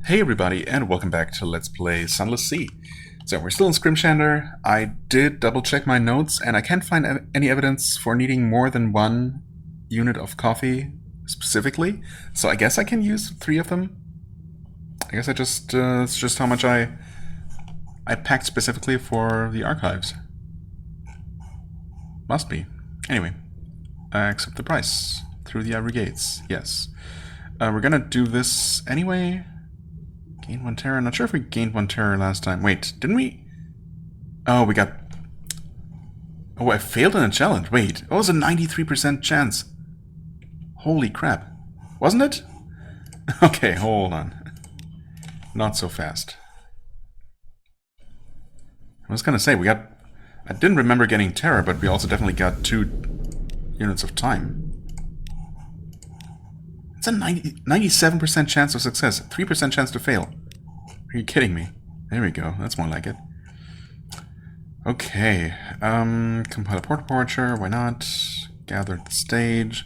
Hey everybody, and welcome back to Let's Play Sunless Sea. So we're still in Scrimshander. I did double check my notes, and I can't find any evidence for needing more than one unit of coffee specifically. So I guess I can use 3 of them. I guess it's just how much I packed specifically for the archives. Must be. Anyway, accept the price through the ivory gates. Yes. We're gonna do this anyway. Gain 1 terror. Not sure if we gained 1 terror last time. Wait, didn't we? Oh, we got... Oh, I failed in a challenge. Wait, it was a 93% chance. Holy crap. Wasn't it? Okay, hold on. Not so fast. I was gonna say, we got... I didn't remember getting terror, but we also definitely got 2 units of time. It's a 97% chance of success, 3% chance to fail. Are you kidding me? There we go, that's more like it. Okay, compile a port report, sure, why not? Gather the stage,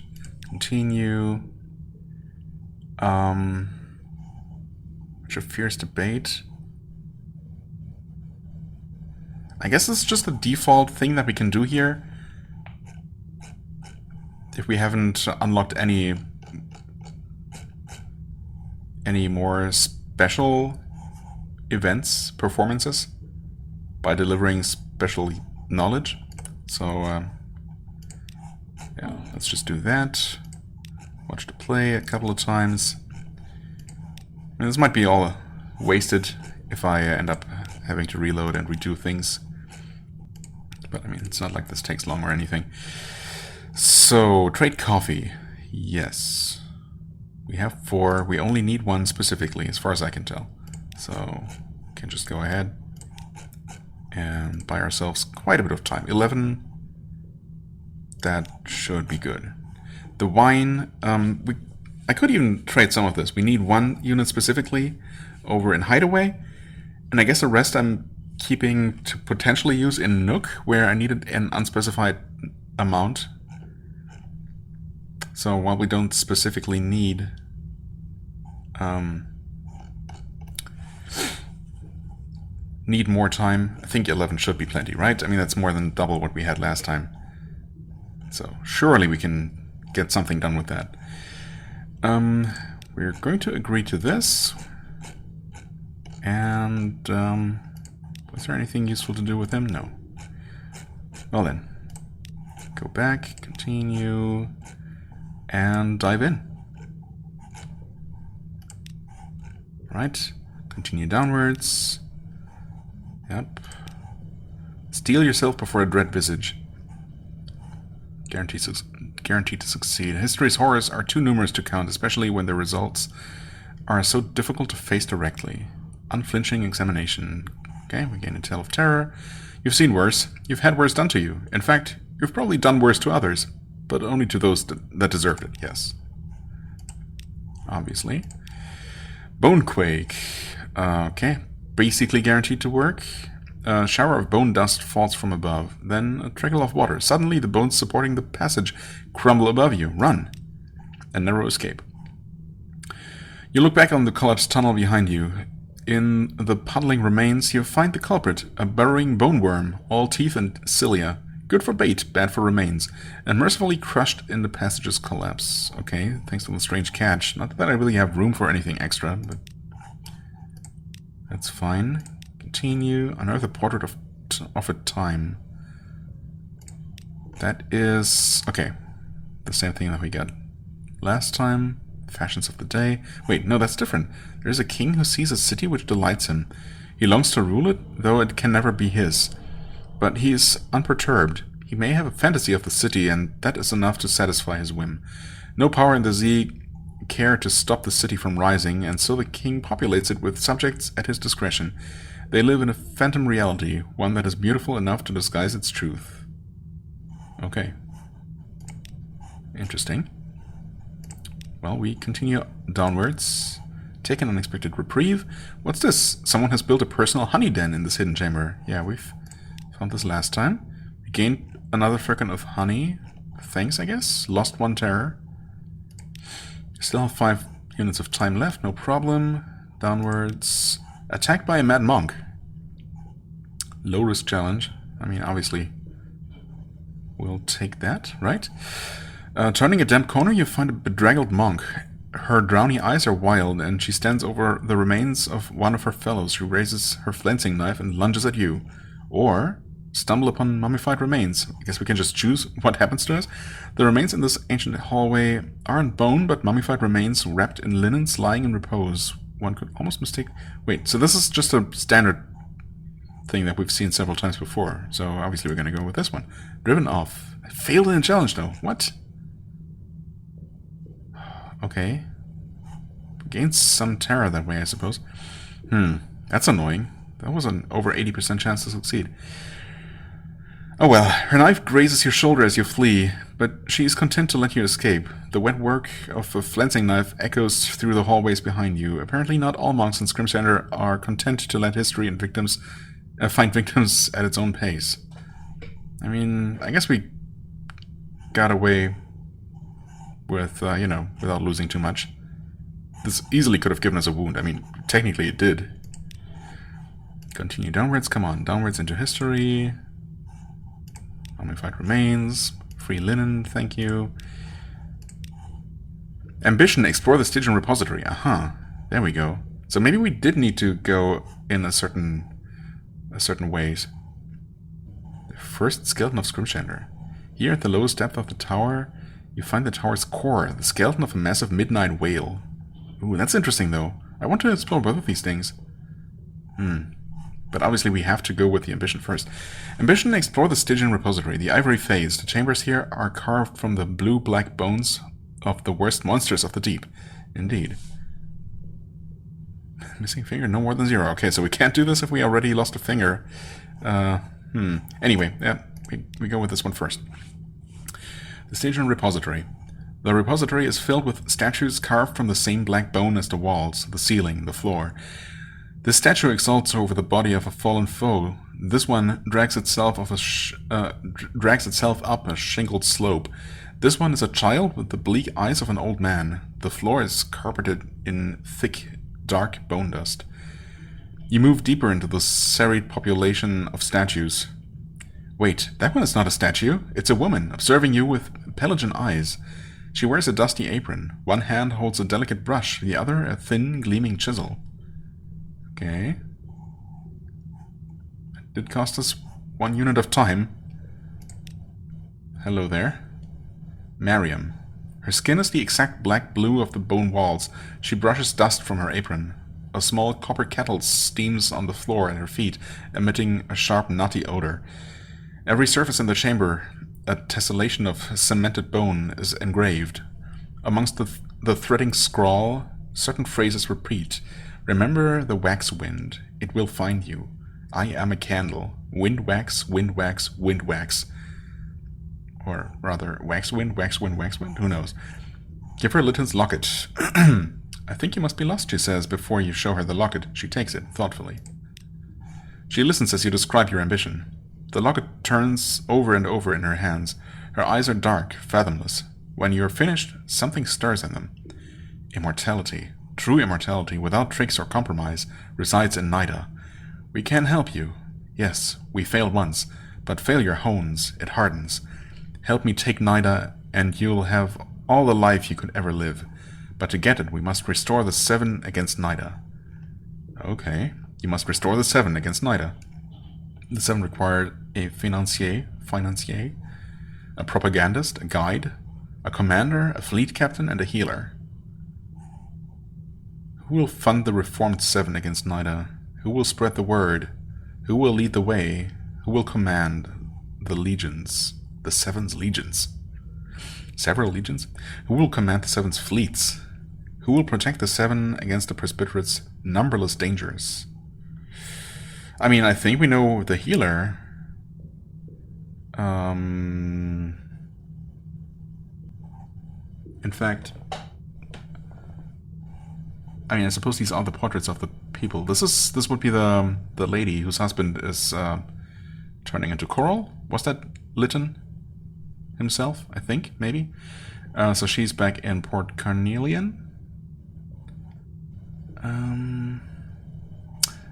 continue. Which a fierce debate. I guess it's just the default thing that we can do here. If we haven't unlocked any more special events, performances, by delivering special knowledge. So, yeah, let's just do that. Watch the play a couple of times. And this might be all wasted if I end up having to reload and redo things. But, I mean, it's not like this takes long or anything. So, trade coffee. Yes. We have 4. We only need 1 specifically, as far as I can tell. So, we can just go ahead and buy ourselves quite a bit of time. 11. That should be good. The wine, I could even trade some of this. We need 1 unit specifically over in Hideaway. And I guess the rest I'm keeping to potentially use in Nook, where I needed an unspecified amount. So while we don't specifically need more time, I think 11 should be plenty, right? I mean, that's more than double what we had last time. So surely we can get something done with that. We're going to agree to this. And was there anything useful to do with him? No. Well then, go back, continue, and dive in. Right, continue downwards. Yep. Steel yourself before a dread visage. Guaranteed to succeed. History's horrors are too numerous to count, especially when the results are so difficult to face directly. Unflinching examination. Okay, we gain a tale of terror. You've seen worse. You've had worse done to you. In fact, you've probably done worse to others. But only to those that deserved it, yes. Obviously. Bonequake. Okay. Basically guaranteed to work. A shower of bone dust falls from above. Then a trickle of water. Suddenly the bones supporting the passage crumble above you. Run. A narrow escape. You look back on the collapsed tunnel behind you. In the puddling remains, you find the culprit, a burrowing bone worm, all teeth and cilia. Good for bait, bad for remains, and mercifully crushed in the passage's collapse. Okay, thanks to the strange catch. Not that I really have room for anything extra, but that's fine. Continue. Unearth a portrait of a time. That is... okay, the same thing that we got last time. Fashions of the day. Wait, no, that's different. There is a king who sees a city which delights him. He longs to rule it, though it can never be his. But he is unperturbed. He may have a fantasy of the city, and that is enough to satisfy his whim. No power in the sea care to stop the city from rising, and so the king populates it with subjects at his discretion. They live in a phantom reality, one that is beautiful enough to disguise its truth. Okay. Interesting. Well, we continue downwards. Take an unexpected reprieve. What's this? Someone has built a personal honey den in this hidden chamber. Yeah, we've found this last time. We gained another frickin' of honey. Thanks, I guess. Lost 1 terror. Still have 5 units of time left, no problem. Downwards. Attacked by a mad monk. Low risk challenge. I mean, obviously, we'll take that, right? Turning a damp corner, you find a bedraggled monk. Her drowny eyes are wild, and she stands over the remains of one of her fellows who raises her flensing knife and lunges at you. Or stumble upon mummified remains. I guess we can just choose what happens to us. The remains in this ancient hallway aren't bone, but mummified remains wrapped in linens lying in repose. One could almost mistake... Wait, so this is just a standard thing that we've seen several times before. So obviously we're going to go with this one. Driven off. I failed in a challenge though. What? Okay. Gained some terror that way, I suppose. That's annoying. That was an over 80% chance to succeed. Oh well, her knife grazes your shoulder as you flee, but she is content to let you escape. The wet work of a flensing knife echoes through the hallways behind you. Apparently not all monks in Scrimshander are content to let history and victims find victims at its own pace. I mean, I guess we got away with, you know, without losing too much. This easily could have given us a wound. I mean, technically it did. Continue downwards, come on, downwards into history. Mummified remains. Free linen, thank you. Ambition, explore the Stygian repository. Aha, there we go. So maybe we did need to go in a certain ways. The first skeleton of Scrimshander. Here at the lowest depth of the tower, you find the tower's core, the skeleton of a massive midnight whale. Ooh, that's interesting though. I want to explore both of these things. But obviously we have to go with the ambition first. Ambition, explore the Stygian repository, the ivory phase. The chambers here are carved from the blue-black bones of the worst monsters of the deep. Indeed. Missing finger, no more than 0. Okay, so we can't do this if we already lost a finger. Anyway, yeah, we go with this one first. The Stygian repository. The repository is filled with statues carved from the same black bone as the walls, the ceiling, the floor. This statue exalts over the body of a fallen foe. This one drags itself up a shingled slope. This one is a child with the bleak eyes of an old man. The floor is carpeted in thick, dark bone dust. You move deeper into the serried population of statues. Wait, that one is not a statue. It's a woman, observing you with Pelagian eyes. She wears a dusty apron. One hand holds a delicate brush, the other a thin, gleaming chisel. Okay. It did cost us 1 unit of time. Hello there. Mariam. Her skin is the exact black blue of the bone walls. She brushes dust from her apron. A small copper kettle steams on the floor at her feet, emitting a sharp, nutty odor. Every surface in the chamber, a tessellation of cemented bone, is engraved. Amongst the threading scrawl, certain phrases repeat. Remember the wax wind. It will find you. I am a candle. Wind wax, wind wax, wind wax. Or rather, wax wind, wax wind, wax wind? Who knows? Give her Lytton's locket. I think you must be lost, she says. Before you show her the locket, she takes it, thoughtfully. She listens as you describe your ambition. The locket turns over and over in her hands. Her eyes are dark, fathomless. When you are finished, something stirs in them. Immortality, true immortality, without tricks or compromise, resides in Nida. We can help you. Yes, we failed once, but failure hones, it hardens. Help me take Nida, and you'll have all the life you could ever live. But to get it, we must restore the 7 against Nida. Okay, you must restore the 7 against Nida. The 7 required a financier, a propagandist, a guide, a commander, a fleet captain, and a healer. Who will fund the reformed 7 against Nida? Who will spread the word? Who will lead the way? Who will command the legions? The 7's legions? Several legions? Who will command the 7's fleets? Who will protect the 7 against the Presbytery's numberless dangers? I mean, I think we know the healer. In fact, I mean, I suppose these are the portraits of the people. This would be the lady whose husband is turning into coral. Was that Lytton himself? I think, maybe. So she's back in Port Carnelian.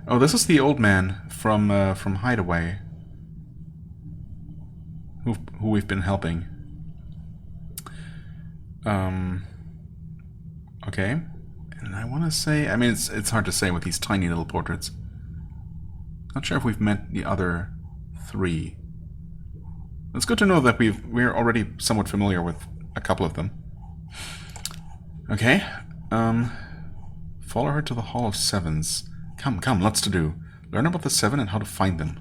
Oh, this is the old man from Hideaway, who we've been helping. Okay. And I want to say, I mean, it's hard to say with these tiny little portraits. Not sure if we've met the other three. It's good to know that we're already somewhat familiar with a couple of them. Okay. Follow her to the Hall of Sevens. Come, lots to do. Learn about the seven and how to find them.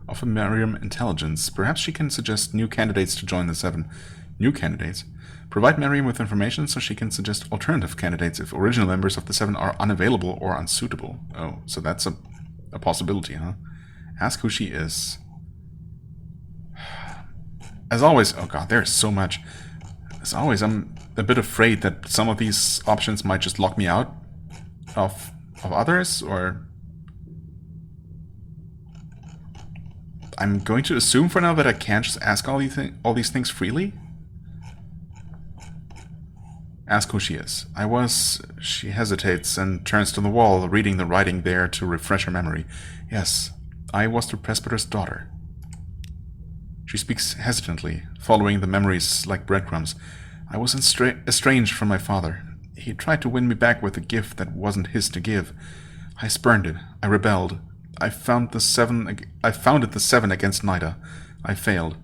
Offer Miriam intelligence. Perhaps she can suggest new candidates to join the seven. New candidates? Provide Miriam with information so she can suggest alternative candidates if original members of the seven are unavailable or unsuitable. Oh, so that's a possibility, huh? Ask who she is. As always, oh god, there's so much. As always, I'm a bit afraid that some of these options might just lock me out of others, or... I'm going to assume for now that I can't just ask all these things freely. Ask who she is. She hesitates and turns to the wall, reading the writing there to refresh her memory. Yes, I was the presbyter's daughter. She speaks hesitantly, following the memories like breadcrumbs. I was estranged from my father. He tried to win me back with a gift that wasn't his to give. I spurned it. I rebelled. I founded the seven against Nida. I failed.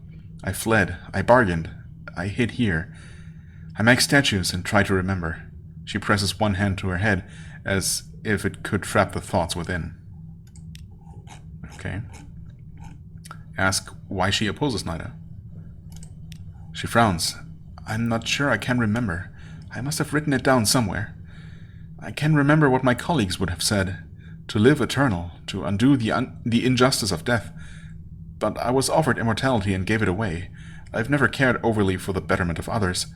I fled. I bargained. I hid here. I make statues and try to remember. She presses one hand to her head, as if it could trap the thoughts within. Okay. Ask why she opposes Nida. She frowns. I'm not sure I can remember. I must have written it down somewhere. I can remember what my colleagues would have said. To live eternal, to undo the injustice of death. But I was offered immortality and gave it away. I've never cared overly for the betterment of others.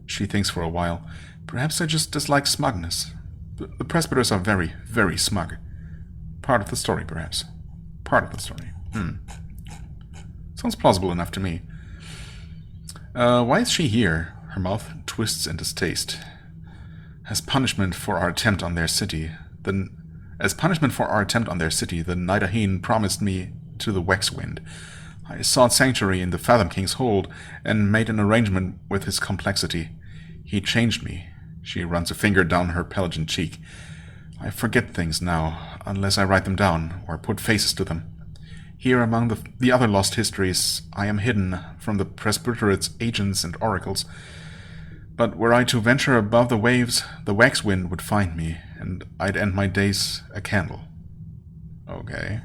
She thinks for a while. Perhaps I just dislike smugness. The presbyters are very, very smug. Part of the story, perhaps. Part of the story. Sounds plausible enough to me. Why is she here? Her mouth twists in distaste. As punishment for our attempt on their city, the Nidahean promised me to the Waxwind. I sought sanctuary in the Fathom King's hold and made an arrangement with his complexity. He changed me. She runs a finger down her Pelagian cheek. I forget things now, unless I write them down or put faces to them. Here among the other lost histories, I am hidden from the Presbyterate's agents and oracles. But were I to venture above the waves, the Waxwind would find me, and I'd end my days a candle. Okay.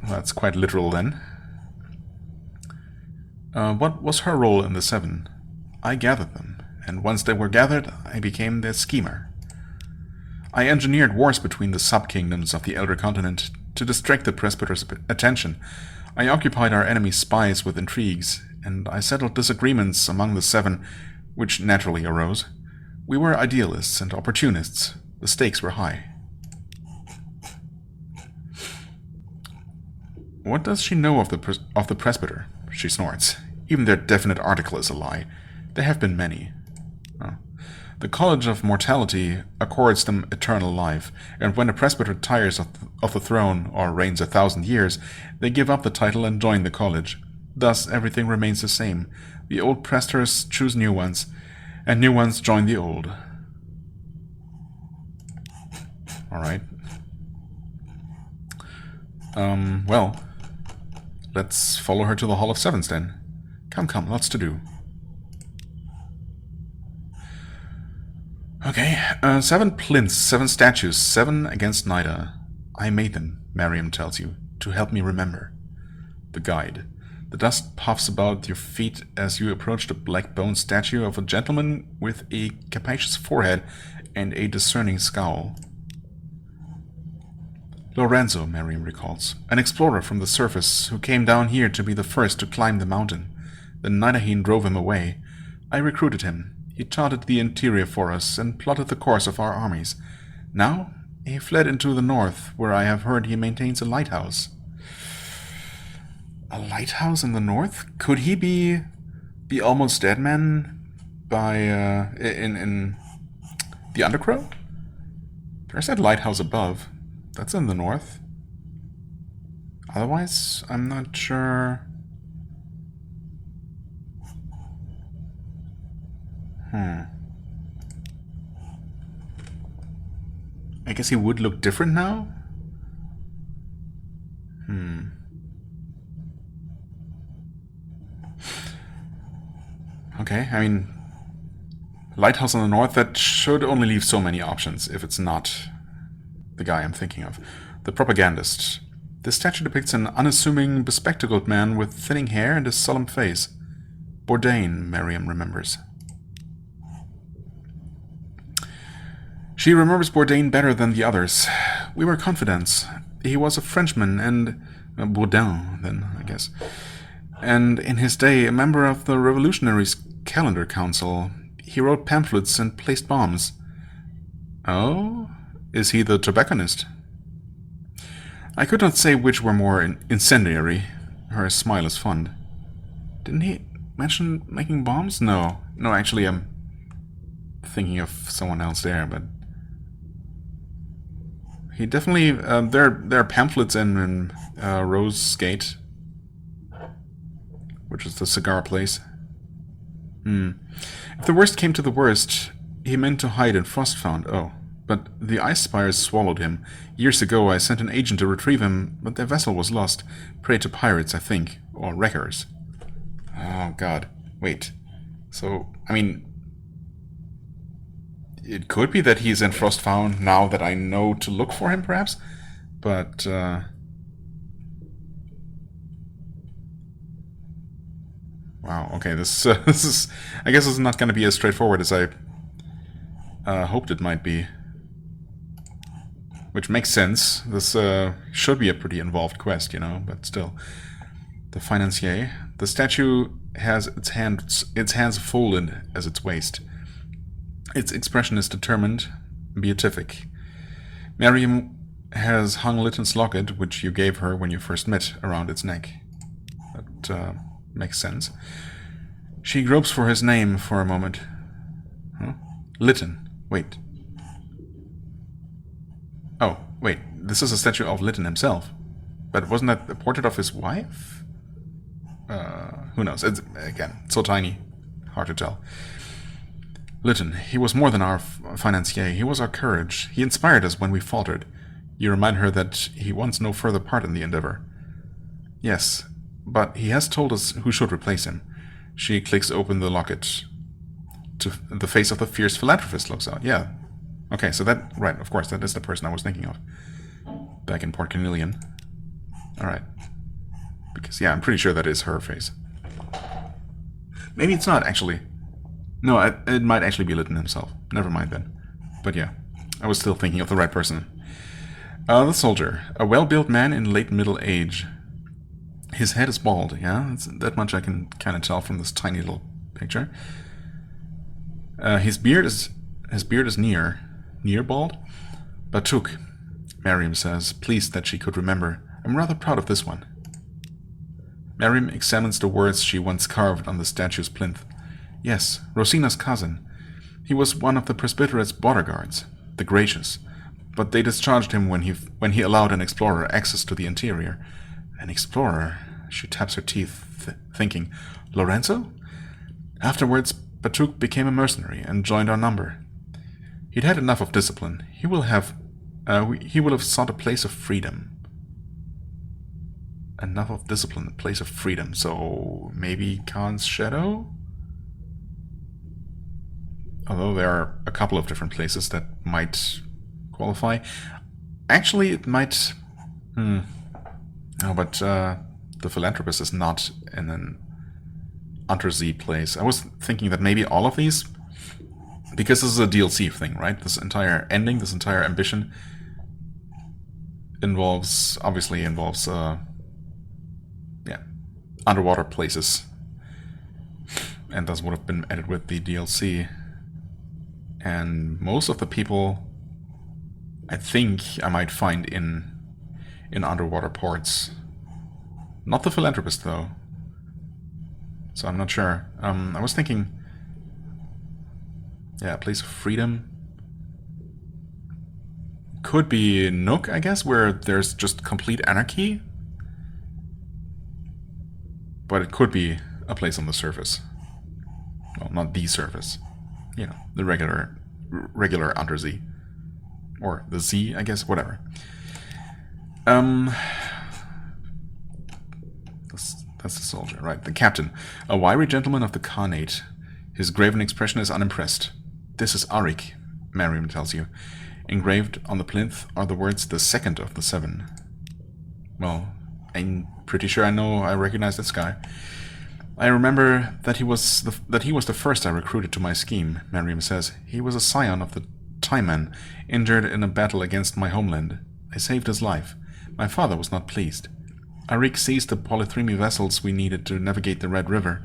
That's quite literal then. What was her role in the Seven? I gathered them, and once they were gathered, I became their schemer. I engineered wars between the sub-kingdoms of the Elder Continent to distract the Presbyter's attention. I occupied our enemy's spies with intrigues, and I settled disagreements among the Seven, which naturally arose. We were idealists and opportunists. The stakes were high. What does she know of the Presbyter? She snorts. Even their definite article is a lie. There have been many. Oh. The College of Mortality accords them eternal life, and when a presbyter tires of the throne or reigns 1,000 years, they give up the title and join the college. Thus, everything remains the same. The old presters choose new ones, and new ones join the old. Alright. Well, let's follow her to the Hall of Sevens then. Come, lots to do. Okay, 7 plinths, 7 statues, 7 against Nida. I made them, Miriam tells you, to help me remember. The guide. The dust puffs about your feet as you approach the black-boned statue of a gentleman with a capacious forehead and a discerning scowl. Lorenzo, Miriam recalls, an explorer from the surface who came down here to be the first to climb the mountain. The Nidahean drove him away. I recruited him. He charted the interior for us and plotted the course of our armies. Now, he fled into the north, where I have heard he maintains a lighthouse. A lighthouse in the north? Could he be the almost dead man by in the Undercrow? There's that lighthouse above. That's in the north. Otherwise, I'm not sure. I guess he would look different now? Okay, I mean, lighthouse in the north, that should only leave so many options if it's not the guy I'm thinking of. The propagandist. This statue depicts an unassuming, bespectacled man with thinning hair and a solemn face. Bourdain, Miriam remembers. She remembers Bourdain better than the others. We were confidants. He was a Frenchman and... Bourdain, then, I guess. And in his day, a member of the Revolutionaries' Calendar Council. He wrote pamphlets and placed bombs. Oh? Is he the tobacconist? I could not say which were more incendiary. Her smile is fond. Didn't he mention making bombs? No. No, actually, I'm thinking of someone else there, but... He definitely... there are pamphlets in Rose Gate, which is the cigar place. If the worst came to the worst, he meant to hide in Frostfound. Oh, but the ice spires swallowed him. Years ago I sent an agent to retrieve him, but their vessel was lost. Prey to pirates, I think. Or wreckers. Oh, God. Wait. So, I mean... It could be that he's in Frostfound now that I know to look for him, perhaps? But, wow, okay, this is... I guess this is not going to be as straightforward as I hoped it might be. Which makes sense. This should be a pretty involved quest, you know, but still. The financier. The statue has its hands folded as its waist. Its expression is determined, beatific. Miriam has hung Litton's locket, which you gave her when you first met, around its neck. That makes sense. She gropes for his name for a moment. Huh? Litton. Wait. Oh, wait. This is a statue of Litton himself. But wasn't that a portrait of his wife? Who knows? It's, again, so tiny. Hard to tell. Litton, he was more than our financier. He was our courage. He inspired us when we faltered. You remind her that he wants no further part in the endeavor. Yes, but he has told us who should replace him. She clicks open the locket. The face of the fierce philanthropist looks out. Yeah. Okay, so that... Right, of course, that is the person I was thinking of. Back in Port Cornelian. Alright. Because, yeah, I'm pretty sure that is her face. Maybe it's not, actually. No, it might actually be Litton himself. Never mind then. But yeah, I was still thinking of the right person. The soldier. A well-built man in late middle age. His head is bald, yeah? That much I can kind of tell from this tiny little picture. His beard is near bald. Batuk, Miriam says, pleased that she could remember. I'm rather proud of this one. Miriam examines the words she once carved on the statue's plinth. Yes, Rosina's cousin. He was one of the Presbytere's bodyguards, the Gracious, but they discharged him when he allowed an explorer access to the interior. An explorer? She taps her teeth, thinking, Lorenzo? Afterwards, Batuk became a mercenary and joined our number. He'd had enough of discipline. He will have sought a place of freedom. Enough of discipline, a place of freedom. So maybe Khan's shadow? Although there are a couple of different places that might qualify. Actually, it might... No, but the philanthropist is not in an Untersee place. I was thinking that maybe all of these... Because this is a DLC thing, right? This entire ending, this entire ambition obviously involves underwater places. And thus would have been added with the DLC. And most of the people, I think I might find in underwater ports. Not the philanthropist, though. So I'm not sure. I was thinking... Yeah, a place of freedom. could be Nook, I guess, where there's just complete anarchy. But it could be a place on the surface. Well, not the surface. You know, the regular undersea. Or the sea, I guess, whatever. That's the soldier, right. The captain. A wiry gentleman of the Khanate. His graven expression is unimpressed. This is Arik, Mariam tells you. Engraved on the plinth are the words the second of the seven. Well, I'm pretty sure I recognize this guy. I remember that he was the first I recruited to my scheme, Mariam says. He was a scion of the Taiman, injured in a battle against my homeland. I saved his life. My father was not pleased. Arik seized the polythremy vessels we needed to navigate the Red River.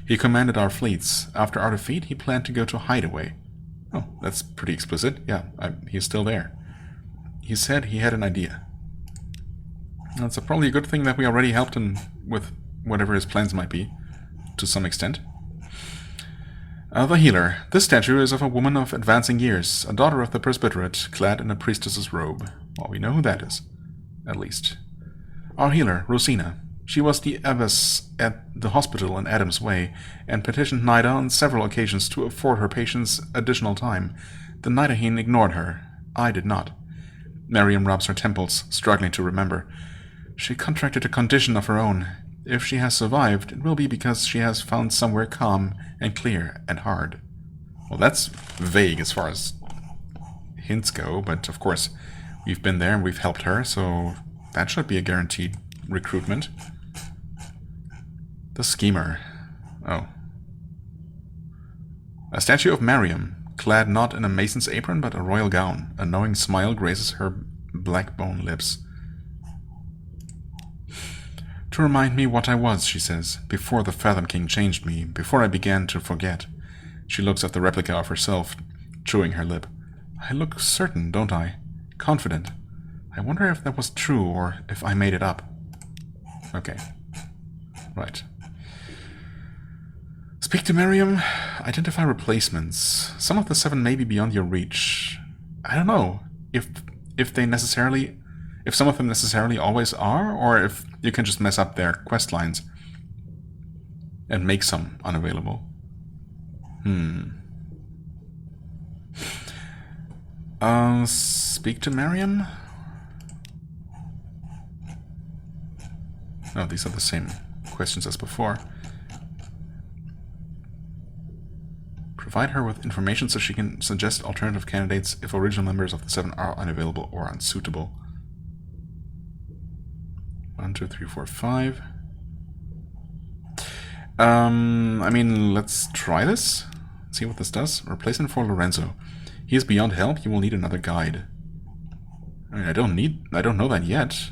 He commanded our fleets. After our defeat, he planned to go to Hideaway. Oh, that's pretty explicit. Yeah, he's still there. He said he had an idea. That's probably a good thing that we already helped him with whatever his plans might be, to some extent. The healer. This statue is of a woman of advancing years, a daughter of the presbyterate, clad in a priestess's robe. Well, we know who that is, at least. Our healer, Rosina. She was the abbess at the hospital in Adams Way, and petitioned Nida on several occasions to afford her patients additional time. The Nidaheen ignored her. I did not. Mariam rubs her temples, struggling to remember. She contracted a condition of her own. If she has survived, it will be because she has found somewhere calm and clear and hard. Well, that's vague as far as hints go, but of course, we've been there and we've helped her, so that should be a guaranteed recruitment. The schemer. Oh. A statue of Mariam, clad not in a mason's apron but a royal gown. A knowing smile grazes her black bone lips. To remind me what I was, she says, before the Fathom King changed me, before I began to forget. She looks at the replica of herself, chewing her lip. I look certain, don't I? Confident. I wonder if that was true or if I made it up. Okay. Right. Speak to Mariam. Identify replacements. Some of the seven may be beyond your reach. I don't know if some of them necessarily always are, or if you can just mess up their quest lines and make some unavailable. Speak to Mariam? Oh, these are the same questions as before. Provide her with information so she can suggest alternative candidates if original members of the seven are unavailable or unsuitable. 1, 2, 3, 4, 5. I mean, let's try this. See what this does. Replacement for Lorenzo. He is beyond help. You will need another guide. I mean, I don't know that yet.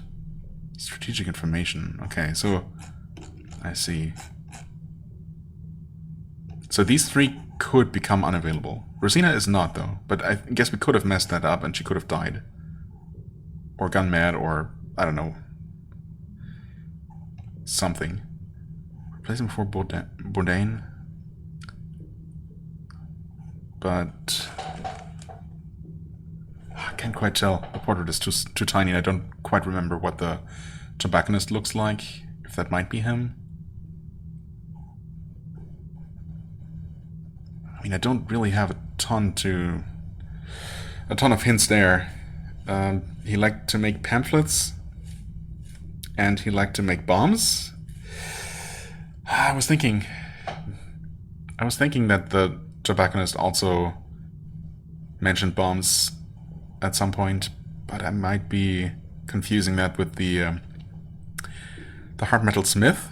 Strategic information. Okay, so I see. So these three could become unavailable. Rosina is not, though. But I guess we could have messed that up and she could have died. Or gone mad, or I don't know. Something. Replacement for Bourdain. But I can't quite tell. The portrait is too tiny and I don't quite remember what the tobacconist looks like. If that might be him. I mean, I don't really have a ton of hints there. He liked to make pamphlets. And he liked to make bombs. I was thinking that the tobacconist also mentioned bombs at some point, but I might be confusing that with the hard metal smith.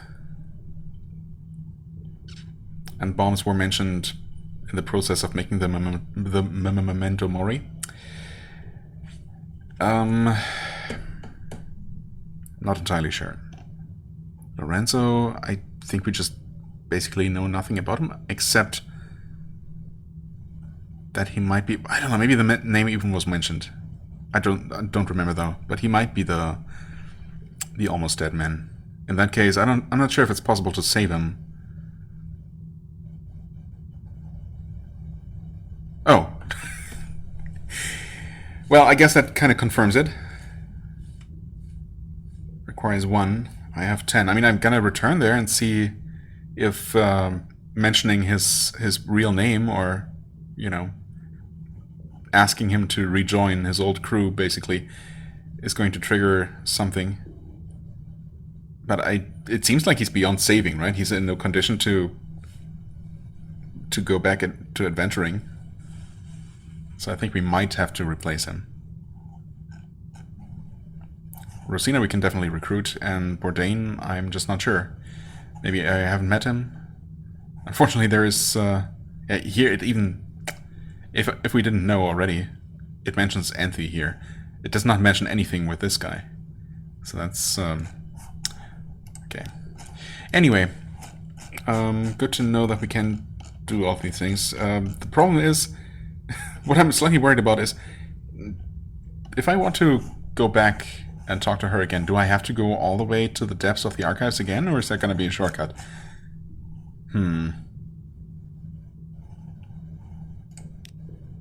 And bombs were mentioned in the process of making the memento mori. Not entirely sure. Lorenzo, I think we just basically know nothing about him, except that he might be, I don't know, maybe the name even was mentioned. I don't remember though, but he might be the almost dead man. In that case, I'm not sure if it's possible to save him. Oh. Well, I guess that kind of confirms it. Requires 1. I have 10. I mean, I'm gonna return there and see if mentioning his real name, or, you know, asking him to rejoin his old crew, basically, is going to trigger something. But it seems like he's beyond saving, right? He's in no condition to go back to adventuring. So I think we might have to replace him. Rosina we can definitely recruit, and Bourdain I'm just not sure. Maybe I haven't met him. Unfortunately, there is here it even, if we didn't know already, it mentions Anthe here. It does not mention anything with this guy. So that's okay. Anyway, good to know that we can do all of these things. The problem is, what I'm slightly worried about is, if I want to go back and talk to her again, do I have to go all the way to the depths of the archives again, or is that going to be a shortcut?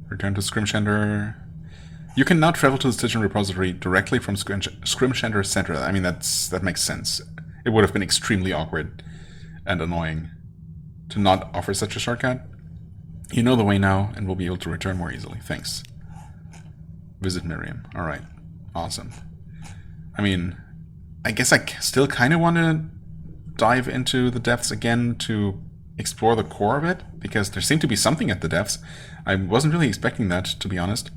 Return to Scrimshander. You can now travel to the Stygian repository directly from Scrimshander Center. I mean, that makes sense. It would have been extremely awkward and annoying to not offer such a shortcut. You know the way now, and will be able to return more easily. Thanks. Visit Miriam. Alright. Awesome. I mean, I guess I still kind of want to dive into the depths again to explore the core of it, because there seemed to be something at the depths. I wasn't really expecting that, to be honest.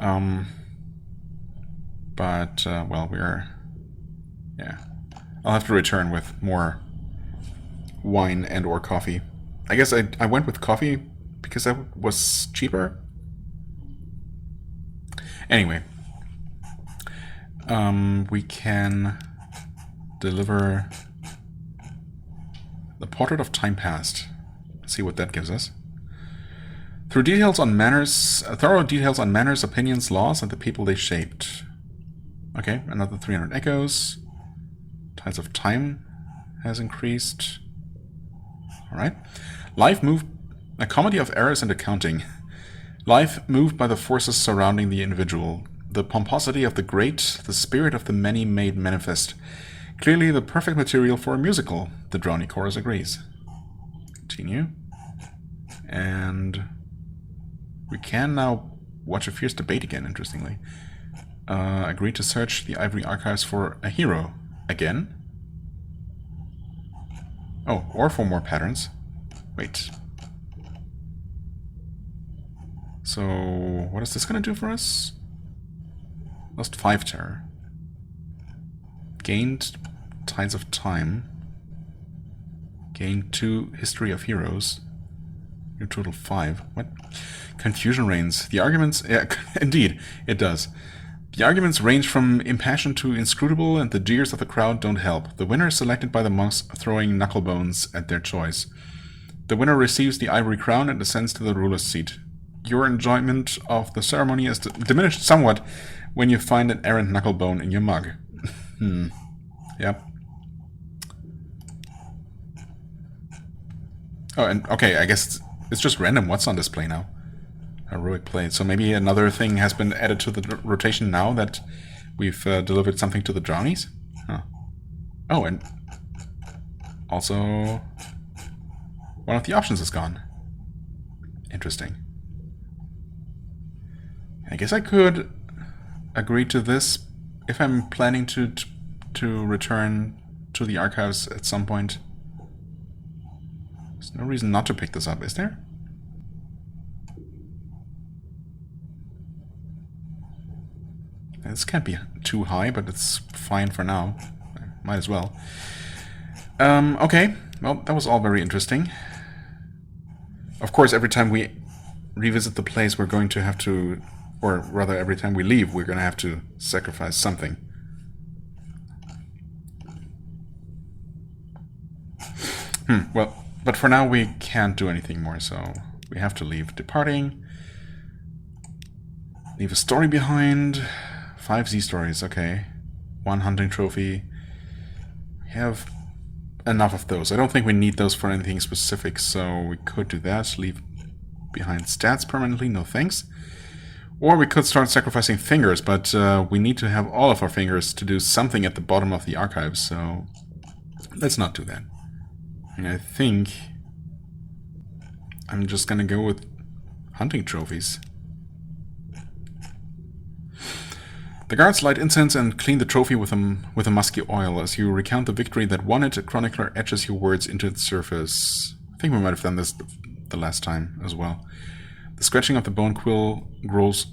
Well, yeah. I'll have to return with more wine and or coffee. I guess I went with coffee because that was cheaper. Anyway. We can deliver the Portrait of Time Past. Let's see what that gives us. Through details on manners, thorough details on manners, opinions, laws, and the people they shaped. Okay, another 300 echoes. Tides of Time has increased. Alright. Life moved... A comedy of errors and accounting. Life moved by the forces surrounding the individual. The pomposity of the great, the spirit of the many made manifest. Clearly the perfect material for a musical, the Drowny Chorus agrees. Continue. And we can now watch a fierce debate again, interestingly. Agree to search the Ivory Archives for a hero. Again? Oh, or for more patterns. Wait. So, what is this going to do for us? Lost 5 terror. Gained Tides of Time. Gained 2 History of Heroes. New total 5. What? Confusion reigns. The arguments... Yeah, indeed, it does. The arguments range from impassioned to inscrutable, and the jeers of the crowd don't help. The winner is selected by the monks throwing knucklebones at their choice. The winner receives the ivory crown and ascends to the ruler's seat. Your enjoyment of the ceremony is diminished somewhat when you find an errant knucklebone in your mug. Yep. Oh, and okay, I guess it's just random what's on display now. Heroic play. So maybe another thing has been added to the rotation now that we've delivered something to the Drownies? Huh. Oh, and also one of the options is gone. Interesting. I guess I could agree to this if I'm planning to return to the archives at some point. There's no reason not to pick this up, is there? This can't be too high, but it's fine for now. Might as well. Okay, well, that was all very interesting. Of course, every time we revisit the place, we're going to have to, or rather, every time we leave, we're going to have to sacrifice something. Well, but for now, we can't do anything more, so we have to leave. Departing. Leave a story behind. 5 Z stories, okay. 1 hunting trophy. We have enough of those. I don't think we need those for anything specific, so we could do that. Leave behind stats permanently, no thanks. Or we could start sacrificing fingers, but we need to have all of our fingers to do something at the bottom of the archive, so let's not do that. And I think I'm just gonna go with hunting trophies. The guards light incense and clean the trophy with a musky oil. As you recount the victory that won it, a chronicler etches your words into its surface. I think we might have done this the last time as well. The scratching of the bone quill grows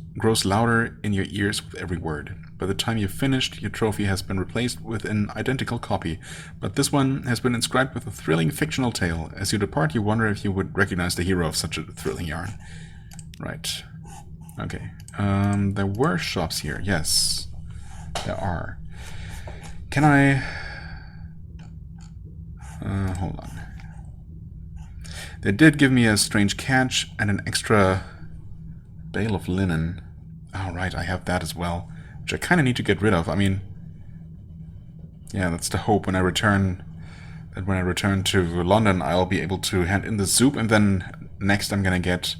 louder in your ears with every word. By the time you've finished, your trophy has been replaced with an identical copy, but this one has been inscribed with a thrilling fictional tale. As you depart, you wonder if you would recognize the hero of such a thrilling yarn. Right. Okay. There were shops here. Yes, there are. Can I... hold on. They did give me a strange catch and an extra bale of linen. Oh, right, I have that as well, which I kind of need to get rid of. I mean, yeah, that's the hope when I return. That when I return to London, I'll be able to hand in the soup, and then next I'm gonna get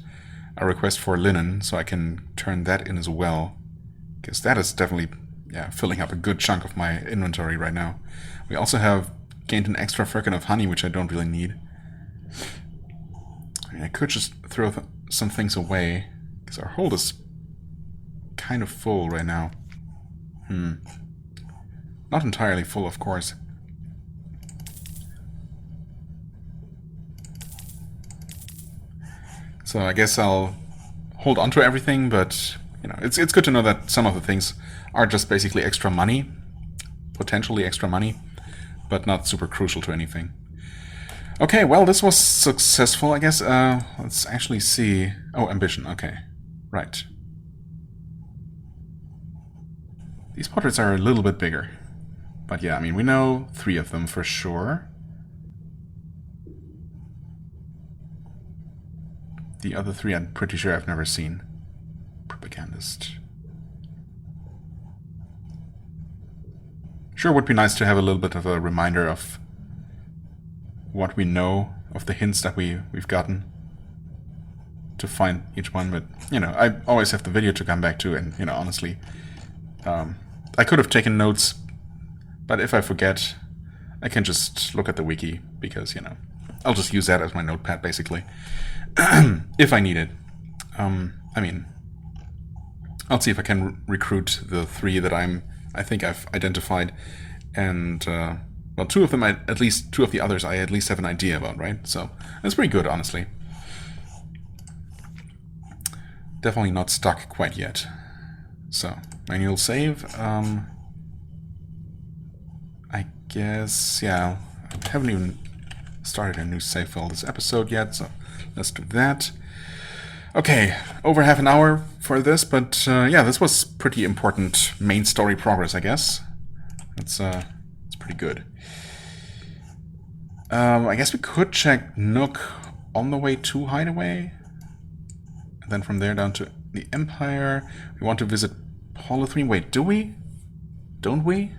a request for linen, so I can turn that in as well. Because that is definitely, yeah, filling up a good chunk of my inventory right now. We also have gained an extra firkin of honey, which I don't really need. I mean, I could just throw some things away, because our hold is kind of full right now. Not entirely full, of course. So I guess I'll hold on to everything, but you know, it's good to know that some of the things are just basically extra money, potentially extra money, but not super crucial to anything. Okay, well, this was successful, I guess. Let's actually see. Oh, ambition. Okay, right. These portraits are a little bit bigger, but yeah, I mean, we know 3 of them for sure. The other 3 I'm pretty sure I've never seen. Propagandist. Sure would be nice to have a little bit of a reminder of what we know, of the hints that we've gotten to find each one, but you know, I always have the video to come back to, and you know, honestly, I could have taken notes, but if I forget, I can just look at the wiki, because you know, I'll just use that as my notepad basically. If I need it. I mean, I'll see if I can recruit the 3 that I think I've identified, and well, 2 of them, at least 2 of the others, I at least have an idea about, right? So that's pretty good, honestly. Definitely not stuck quite yet. So manual save. I guess, yeah, I haven't even started a new save file this episode yet, so let's do that. Okay, over half an hour for this, but yeah, this was pretty important main story progress, I guess. It's pretty good. I guess we could check Nook on the way to Hideaway, and then from there down to the Empire. We want to visit Polythreme. Wait, do we? Don't we?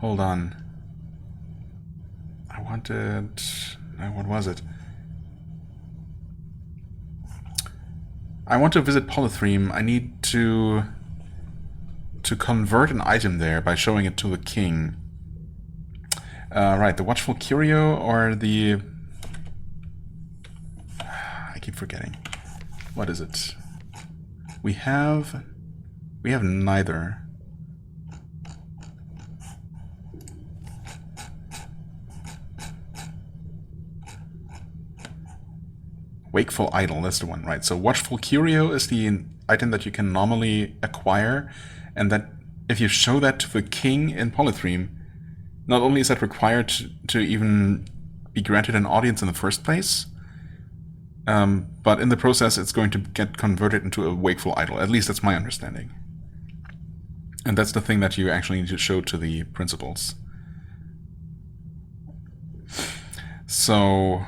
Hold on. I wanted... what was it? I want to visit Polythreme. I need to convert an item there by showing it to the king. Right, the Watchful Curio or the... I keep forgetting. What is it? We have neither. Wakeful Idol, that's the one, right? So Watchful Curio is the item that you can normally acquire, and that if you show that to the king in Polythreme, not only is that required to even be granted an audience in the first place, but in the process it's going to get converted into a Wakeful Idol. At least that's my understanding. And that's the thing that you actually need to show to the principals. So...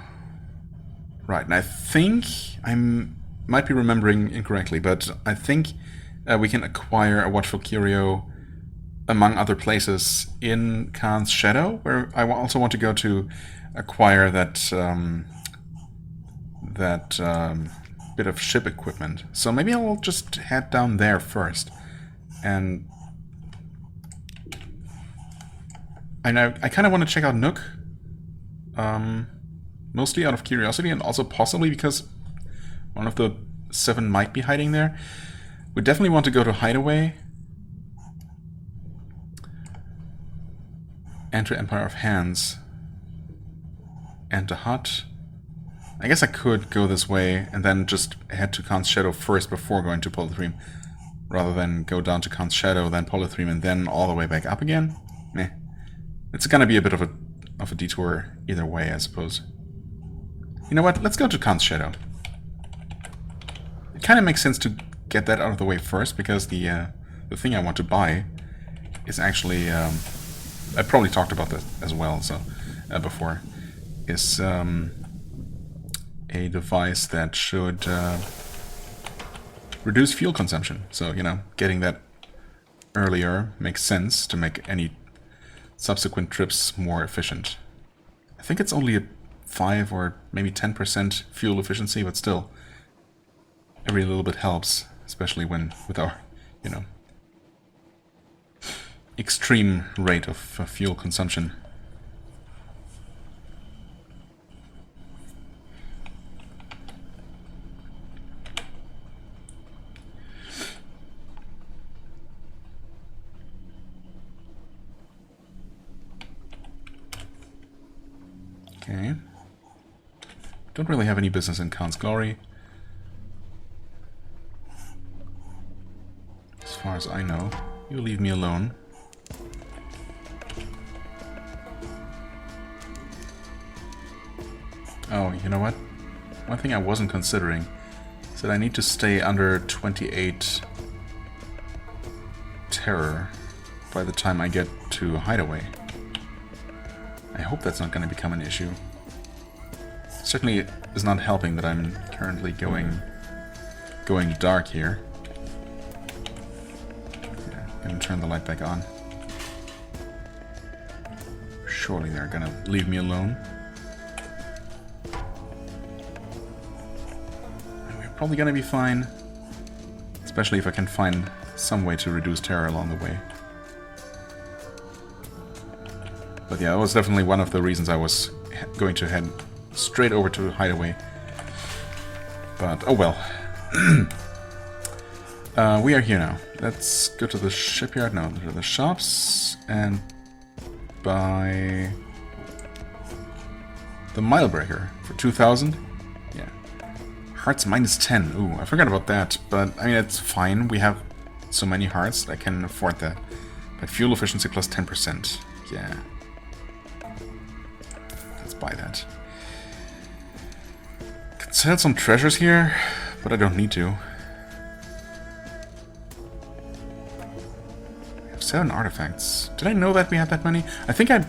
right, and I think I might be remembering incorrectly, but I think we can acquire a Watchful Curio among other places in Khan's Shadow, where I also want to go to acquire that bit of ship equipment. So maybe I'll just head down there first. And I kind of want to check out Nook. Mostly out of curiosity, and also possibly because one of the 7 might be hiding there. We definitely want to go to Hideaway. Enter Empire of Hands. Enter Hut. I guess I could go this way and then just head to Khan's Shadow first before going to Polythreme, rather than go down to Khan's Shadow, then Polythreme, and then all the way back up again. Meh. It's gonna be a bit of a detour either way, I suppose. You know what? Let's go to Khan's Shadow. It kind of makes sense to get that out of the way first, because the thing I want to buy is actually I probably talked about that as well. So before is a device that should reduce fuel consumption. So, you know, getting that earlier makes sense to make any subsequent trips more efficient. I think it's only a 5 or maybe 10% fuel efficiency, but still, every little bit helps, especially when with our, you know, extreme rate of fuel consumption. Okay. Don't really have any business in Khan's Glory, as far as I know. You leave me alone. Oh, you know what? One thing I wasn't considering is that I need to stay under 28 terror by the time I get to Hideaway. I hope that's not going to become an issue. Certainly is not helping that I'm currently going dark here. Yeah, gonna turn the light back on. Surely they're gonna leave me alone. And we're probably gonna be fine, especially if I can find some way to reduce terror along the way. But yeah, that was definitely one of the reasons I was going to head straight over to Hideaway. But, oh well. We are here now. Let's go to the shipyard now, to the shops, and buy the Mile Breaker for 2,000. Yeah. Hearts minus 10. Ooh, I forgot about that, but I mean, it's fine. We have so many hearts that I can afford that. But fuel efficiency plus 10%. Yeah. Buy that. Could sell some treasures here, but I don't need to. We have 7 artifacts. Did I know that we had that many? I think I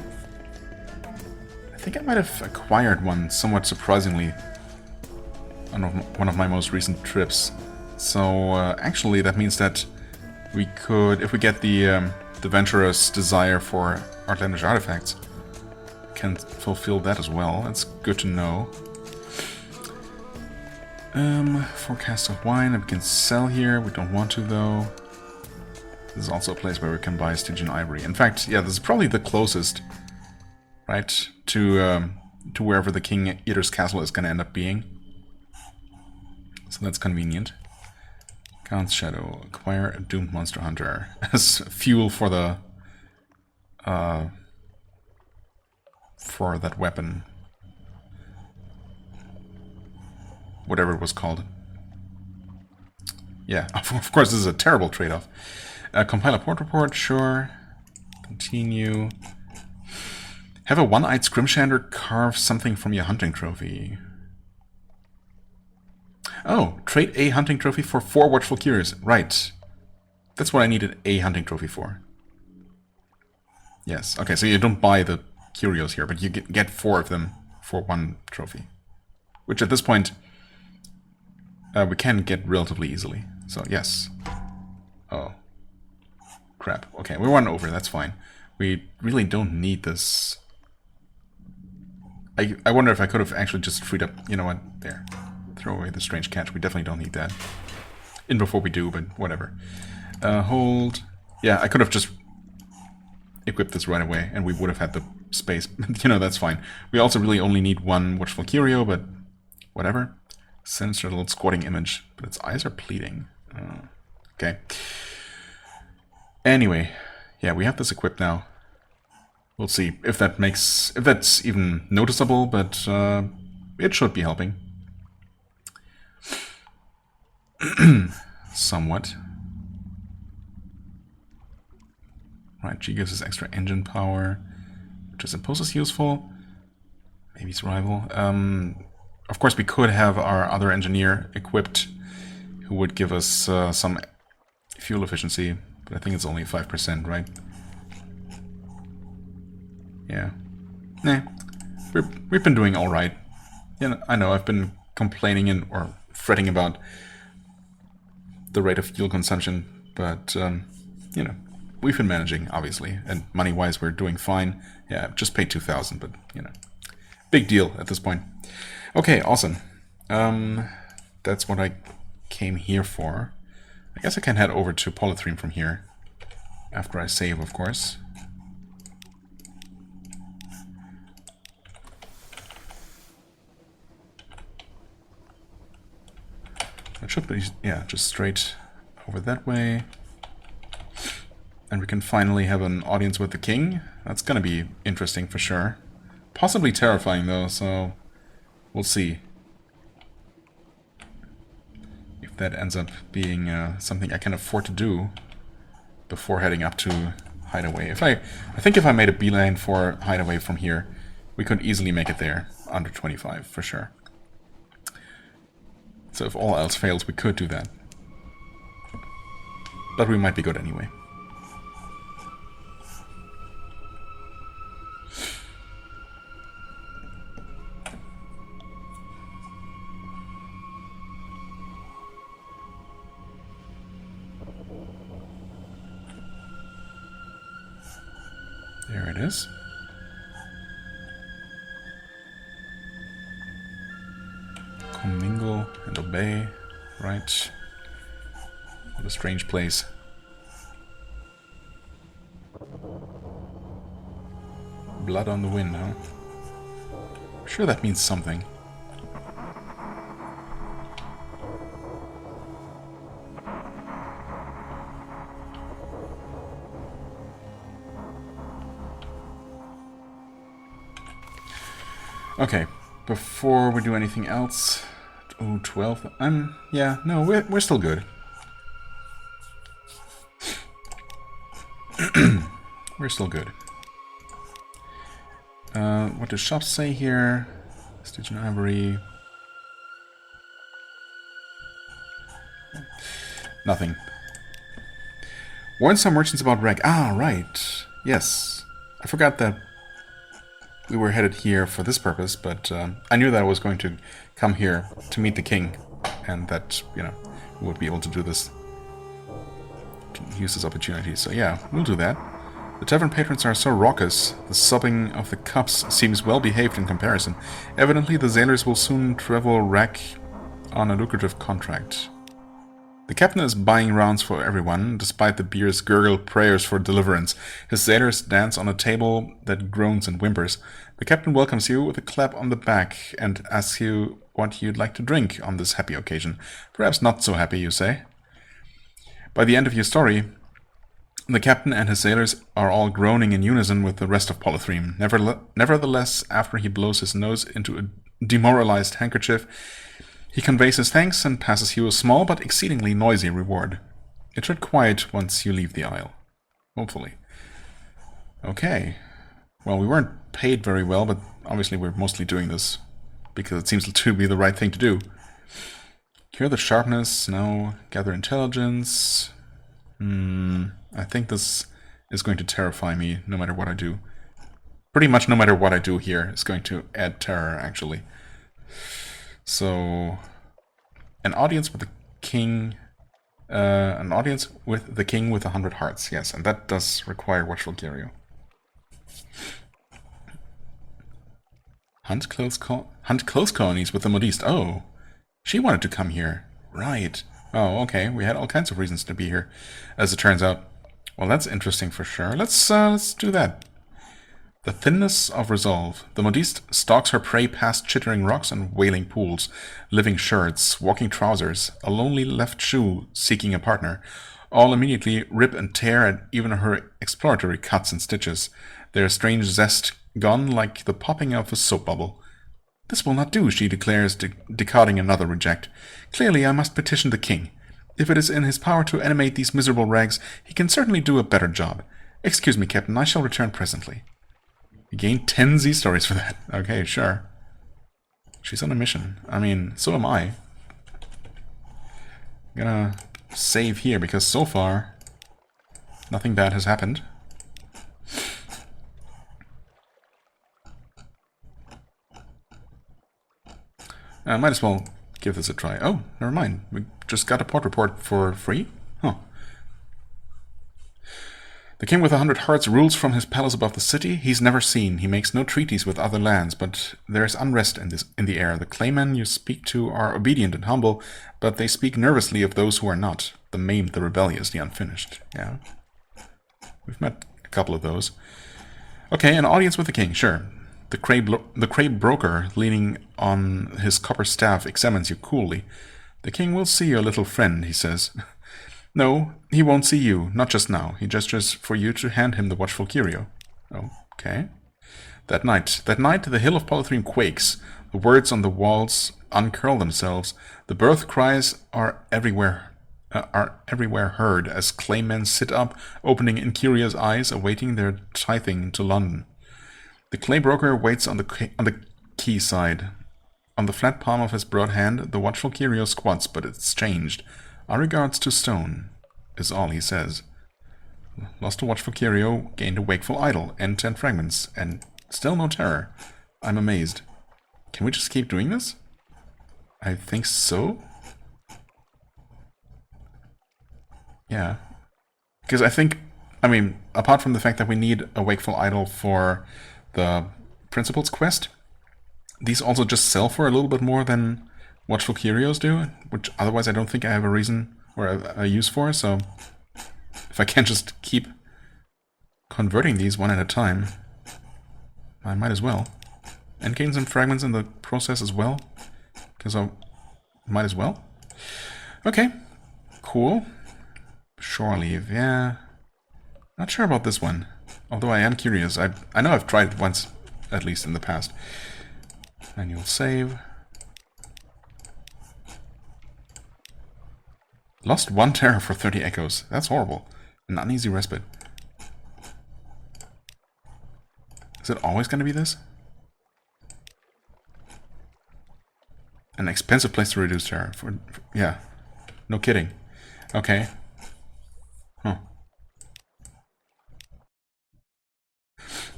might have acquired one somewhat surprisingly on one of my most recent trips. So actually that means that we could, if we get the Venturer's desire for Outlandish artifacts, can fulfill that as well. That's good to know. Forecast of wine that we can sell here. We don't want to, though. This is also a place where we can buy Stygian ivory. In fact, yeah, this is probably the closest, right, to wherever the King Eater's castle is going to end up being. So that's convenient. Khan's Shadow. Acquire a doomed monster hunter as fuel for the for that weapon, whatever it was called. Yeah, of course this is a terrible trade-off. Compile a port report, sure. Continue. Have a one-eyed Scrimshander carve something from your hunting trophy. Oh, trade a hunting trophy for 4 watchful curios. Right. That's what I needed a hunting trophy for. Yes, okay, so you don't buy the curios here, but you get 4 of them for 1 trophy. Which at this point, we can get relatively easily. So, yes. Oh. Crap. Okay, we went over, that's fine. We really don't need this. I wonder if I could have actually just freed up, you know what, there. throw away the strange catch. We definitely don't need that. In before we do, but whatever. Hold. Yeah, I could have just equipped this right away, and we would have had the space. You know, that's fine. We also really only need one Watchful Curio, but whatever. Sinister little squatting image, but its eyes are pleading. Okay. Anyway, yeah, we have this equipped now. We'll see if that's even noticeable, but it should be helping. Somewhat. Right, G gives us extra engine power, which I suppose is useful. Maybe it's rival. Of course, we could have our other engineer equipped, who would give us some fuel efficiency, but I think it's only 5%, right? Yeah. Nah. We've been doing all right. Yeah, I know I've been complaining or fretting about the rate of fuel consumption, but you know, we've been managing, obviously, and money-wise we're doing fine. Yeah, just paid 2,000, but you know, big deal at this point. Okay, awesome. That's what I came here for. I guess I can head over to Polythreme from here after I save, of course. It should be, yeah, just straight over that way. And we can finally have an audience with the king. That's gonna be interesting for sure. Possibly terrifying though, so we'll see if that ends up being something I can afford to do before heading up to Hideaway. I think if I made a beeline for Hideaway from here, we could easily make it there under 25 for sure. So if all else fails, we could do that. But we might be good anyway. There it is. Commingle and obey. Right. What a strange place. Blood on the wind, huh? I'm sure that means something. Okay, before we do anything else... Oh, 12. Yeah, no, we're still good. We're still good. What do shops say here? Stygian Ivory. Nothing. Warn some merchants about wreck. Ah, right. Yes. I forgot that we were headed here for this purpose, but I knew that I was going to come here to meet the king, and that, you know, we would be able to do this, to use this opportunity. So yeah, we'll do that. The tavern patrons are so raucous, the sobbing of the cups seems well behaved in comparison. Evidently the sailors will soon travel wreck on a lucrative contract. The captain is buying rounds for everyone, despite the beer's gurgle prayers for deliverance. His sailors dance on a table that groans and whimpers. The captain welcomes you with a clap on the back and asks you what you'd like to drink on this happy occasion. Perhaps not so happy, you say. By the end of your story, the captain and his sailors are all groaning in unison with the rest of Polythreme. Nevertheless, after he blows his nose into a demoralized handkerchief, he conveys his thanks and passes you a small but exceedingly noisy reward. It should quiet once you leave the isle. Hopefully. Okay. Well, we weren't paid very well, but obviously we're mostly doing this because it seems to be the right thing to do. Cure the sharpness. No. Gather intelligence. I think this is going to terrify me no matter what I do. Pretty much no matter what I do here is going to add terror, actually. So, an audience with the king, with 100 hearts, yes, and that does require Watchful Curio. Hunt close colonies with the modiste. Oh, She wanted to come here. Right. Oh, okay. We had all kinds of reasons to be here, as it turns out. Well, that's interesting for sure. Let's do that. The thinness of resolve. The modiste stalks her prey past chittering rocks and wailing pools, living shirts, walking trousers, a lonely left shoe seeking a partner. All immediately rip and tear at even her exploratory cuts and stitches, their strange zest gone like the popping of a soap bubble. This will not do, she declares, decoding another reject. Clearly I must petition the king. If it is in his power to animate these miserable rags, he can certainly do a better job. Excuse me, Captain, I shall return presently. You gain 10 Z-stories for that. Okay, sure. She's on a mission. I mean, so am I. I'm gonna save here, because so far, nothing bad has happened. I might as well give this a try. Oh, never mind. We just got a port report for free? Huh. The king with 100 hearts rules from his palace above the city. He's never seen. He makes no treaties with other lands, but there is unrest in the air. The claymen you speak to are obedient and humble, but they speak nervously of those who are not. The maimed, the rebellious, the unfinished. Yeah. We've met a couple of those. Okay, an audience with the king, sure. The crab broker, leaning on his copper staff, examines you coolly. The king will see your little friend, he says. No, he won't see you, not just now. He gestures for you to hand him the watchful curio. Okay. That night, the hill of Polythreme quakes. The words on the walls uncurl themselves. The birth cries are everywhere heard as claymen sit up, opening incurious eyes, awaiting their tithing to London. The clay broker waits on the quayside. On the flat palm of his broad hand, the watchful curio squats, but it's changed. Our regards to Stone, is all he says. Lost a watchful curio, gained a wakeful idol, and 10 fragments, and still no terror. I'm amazed. Can we just keep doing this? I think so. Yeah. Because I think, I mean, apart from the fact that we need a wakeful idol for the Principal's quest, these also just sell for a little bit more than watchful curios do, which otherwise I don't think I have a reason or a use for, so if I can't just keep converting these one at a time, I might as well. And gain some fragments in the process as well, because I might as well. Okay, cool. Shore leave, yeah. Not sure about this one, although I am curious. I know I've tried it once, at least in the past. Manual save. Lost 1 terror for 30 echoes. That's horrible. An uneasy respite. Is it always going to be this? An expensive place to reduce terror. Yeah. No kidding. Okay. Huh.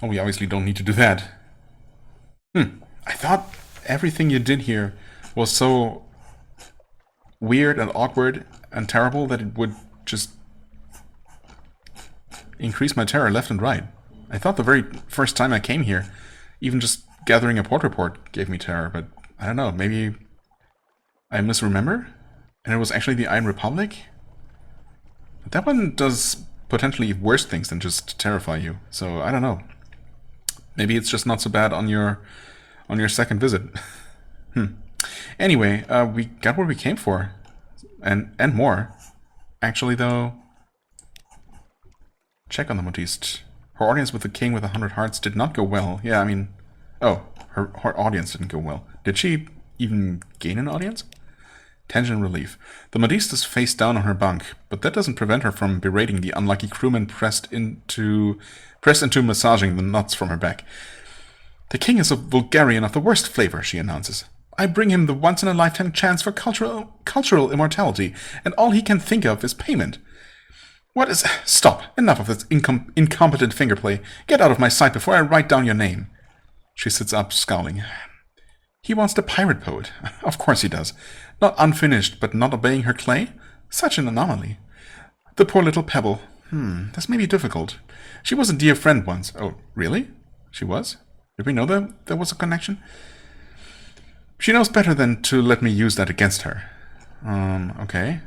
Oh, we obviously don't need to do that. I thought everything you did here was so weird and awkward and terrible that it would just increase my terror left and right. I thought the very first time I came here, even just gathering a port report gave me terror, but I don't know, maybe I misremember? And it was actually the Iron Republic? But that one does potentially worse things than just terrify you, so I don't know. Maybe it's just not so bad on your second visit. Anyway, we got what we came for. And more. Actually, though, check on the modiste. Her audience with the king with 100 hearts did not go well. Yeah, I mean... Oh, her audience didn't go well. Did she even gain an audience? Tension and relief. The modiste is face down on her bunk, but that doesn't prevent her from berating the unlucky crewman pressed into massaging the knots from her back. The king is a vulgarian of the worst flavor, she announces. I bring him the once-in-a-lifetime chance for cultural immortality, and all he can think of is payment. What is... Stop! Enough of this incompetent fingerplay. Get out of my sight before I write down your name. She sits up, scowling. He wants the pirate poet. Of course he does. Not unfinished, but not obeying her clay? Such an anomaly. The poor little pebble. This may be difficult. She was a dear friend once. Oh, really? She was? Did we know that there was a connection? She knows better than to let me use that against her. Okay.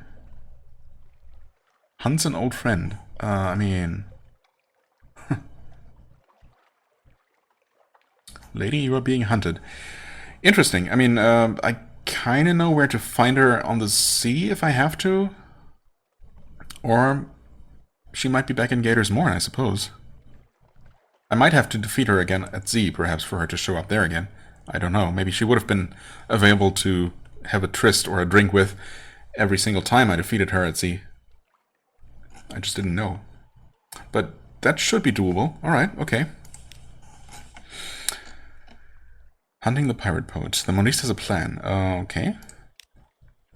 Hunt's an old friend. I mean... Lady, you are being hunted. Interesting. I mean, I kind of know where to find her on the sea if I have to. Or she might be back in Gator's Morn, I suppose. I might have to defeat her again at Z, perhaps, for her to show up there again. I don't know. Maybe she would have been available to have a tryst or a drink with every single time I defeated her at Z. I just didn't know. But that should be doable. Alright, okay. Hunting the pirate poet. The Moniste has a plan. Okay.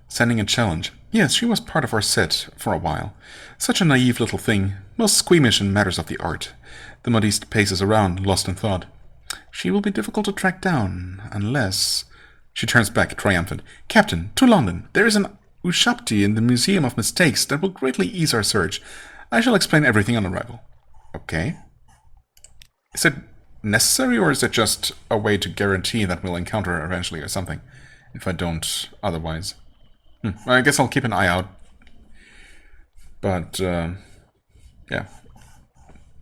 Sending a challenge. Yes, she was part of our set for a while. Such a naive little thing. Most squeamish in matters of the art. The Modiste paces around, lost in thought. She will be difficult to track down, unless... She turns back, triumphant. Captain, to London. There is an Ushapti in the Museum of Mistakes that will greatly ease our search. I shall explain everything on arrival. Okay. Is it necessary, or is it just a way to guarantee that we'll encounter her eventually or something? If I don't otherwise. I guess I'll keep an eye out. But, yeah.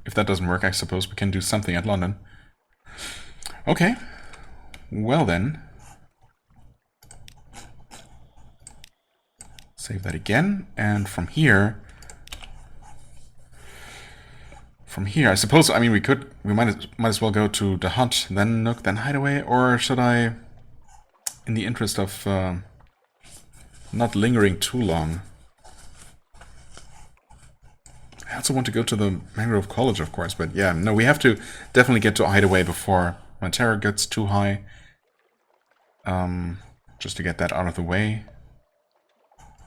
If that doesn't work, I suppose we can do something at London. Okay. Well then. Save that again. And from here... I suppose, I mean, we might as well go to the hut, then Nook, then Hideaway, or should I, in the interest of not lingering too long? I also want to go to the Mangrove College, of course, but yeah, no, we have to definitely get to Hideaway before my terror gets too high. Just to get that out of the way.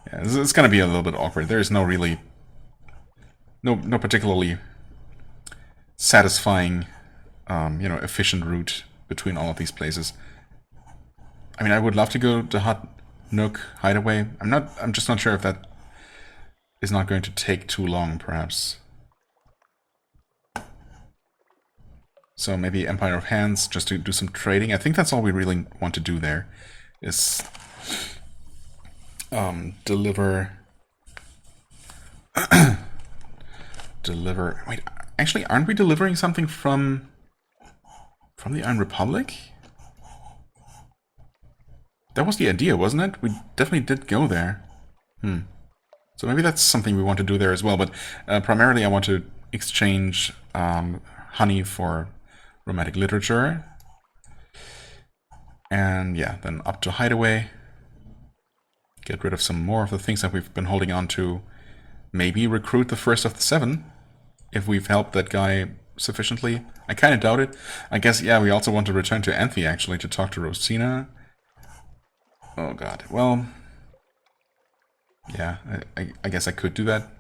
Yeah, it's gonna be a little bit awkward. There is no really, no particularly satisfying, you know, efficient route between all of these places. I mean, I would love to go to Hut, Nook, Hideaway. I'm just not sure if that is not going to take too long, perhaps. So maybe Empire of Hands, just to do some trading. I think that's all we really want to do there, is deliver... Wait, actually, aren't we delivering something from the Iron Republic? That was the idea, wasn't it? We definitely did go there. So maybe that's something we want to do there as well, but primarily I want to exchange honey for romantic literature. And yeah, then up to Hideaway. Get rid of some more of the things that we've been holding on to. Maybe recruit the first of the 7, if we've helped that guy sufficiently. I kind of doubt it. I guess, yeah, we also want to return to Anthe, actually, to talk to Rosina. Oh god, well... yeah, I guess I could do that.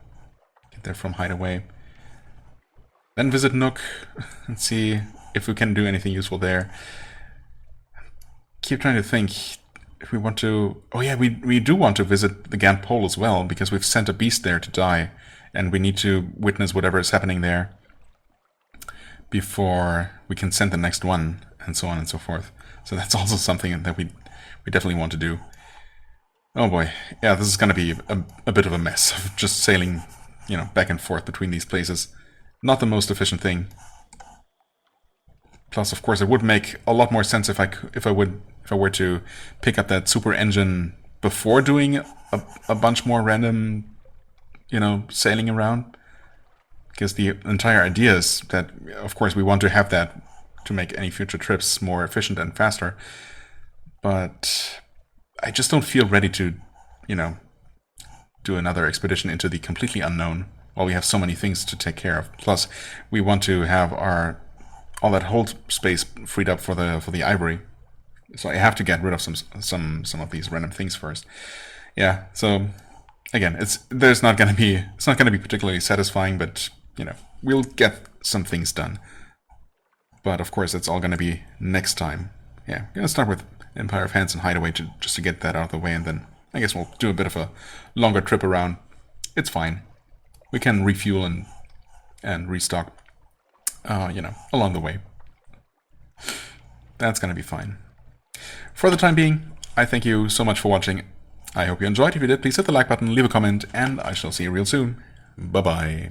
Get there from Hideaway. Then visit Nook and see if we can do anything useful there. Keep trying to think if we want to... oh yeah, we do want to visit the Gant Pole as well, because we've sent a beast there to die, and we need to witness whatever is happening there before we can send the next one, and so on and so forth. So that's also something that we definitely want to do. Oh boy, yeah, this is going to be a bit of a mess of just sailing, you know, back and forth between these places. Not the most efficient thing. Plus, of course, it would make a lot more sense if I were to pick up that super engine before doing a bunch more random, you know, sailing around. Because the entire idea is that, of course, we want to have that to make any future trips more efficient and faster. But I just don't feel ready to, you know, do another expedition into the completely unknown while we have so many things to take care of. Plus, we want to have all that hold space freed up for the ivory. So I have to get rid of some of these random things first. Yeah. So again, it's not going to be particularly satisfying, but you know, we'll get some things done. But of course, it's all going to be next time. Yeah, I'm going to start with Empire of Hands and Hideaway just to get that out of the way, and then I guess we'll do a bit of a longer trip around. It's fine. We can refuel and restock, you know, along the way. That's going to be fine. For the time being, I thank you so much for watching. I hope you enjoyed. If you did, please hit the like button, leave a comment, and I shall see you real soon. Bye-bye.